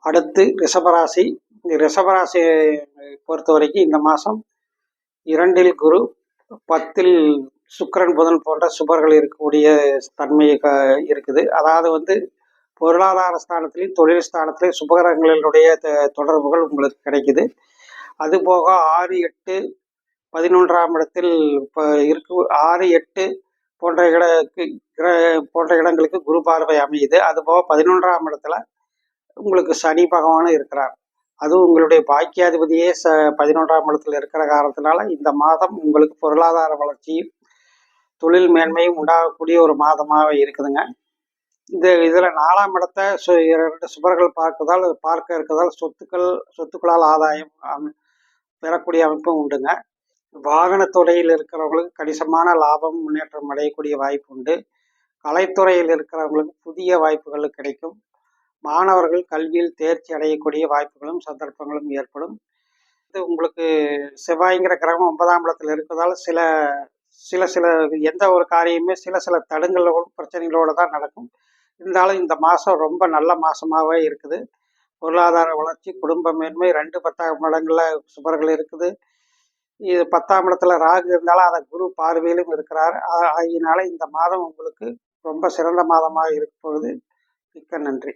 அடுத்து ரிஷபராசி. ரிஷபராசியை பொறுத்த வரைக்கும் இந்த மாதம் 2ல் குரு, 10ல் சுக்கிரன், புதன் போன்ற சுபர்கள் இருக்கக்கூடிய தன்மை இருக்குது. அதாவது பொருளாதார ஸ்தானத்திலையும் தொழில் ஸ்தானத்திலையும் சுபகிரகங்களுடைய தொடர்புகள் உங்களுக்கு கிடைக்குது. அதுபோக 6, 8, 11ஆம் இடத்தில் இப்போ இருக்கு. 6, 8 போன்ற போன்ற இடங்களுக்கு குரு பார்வை அமையுது. அதுபோக 11ஆம் இடத்துல உங்களுக்கு சனி பகவானும் இருக்கிறார். அதுவும் உங்களுடைய பாக்கியாதிபதியே 11ஆம் இடத்துல இருக்கிற காரணத்தினால இந்த மாதம் உங்களுக்கு பொருளாதார வளர்ச்சியும் தொழில் மேன்மையும் உண்டாகக்கூடிய ஒரு மாதமாக இருக்குதுங்க. இதில் 4ஆம் இடத்தை 2 சுபர்கள் பார்க்க இருக்கிறதால் சொத்துக்களால் ஆதாயம் பெறக்கூடிய அமைப்பும் உண்டுங்க. வாகனத்துறையில் இருக்கிறவங்களுக்கு கணிசமான லாபம், முன்னேற்றம் அடையக்கூடிய வாய்ப்பு உண்டு. கலைத்துறையில் இருக்கிறவங்களுக்கு புதிய வாய்ப்புகள் கிடைக்கும். மாணவர்கள் கல்வியில் தேர்ச்சி அடையக்கூடிய வாய்ப்புகளும் சந்தர்ப்பங்களும் ஏற்படும். இது உங்களுக்கு செவ்வாய்ங்கிற கிரகம் 9ஆம் இடத்தில் இருக்கிறதால சில எந்த ஒரு காரியமே சில தடங்களோட பிரச்சனைகளோடு தான் நடக்கும். இருந்தாலும் இந்த மாதம் ரொம்ப நல்ல மாதமாகவே இருக்குது. பொருளாதார வளர்ச்சி, குடும்ப மேன்மை 2, 10ஆம் இடங்களில் சுபர்கள் இருக்குது. இது 10ஆம் இடத்துல ராகு இருந்தாலும் அதை குரு பார்வையிலும் இருக்கிறார். ஆகியனால இந்த மாதம் உங்களுக்கு ரொம்ப சிறந்த மாதமாக இருக்க போகுது. மிக்க நன்றி.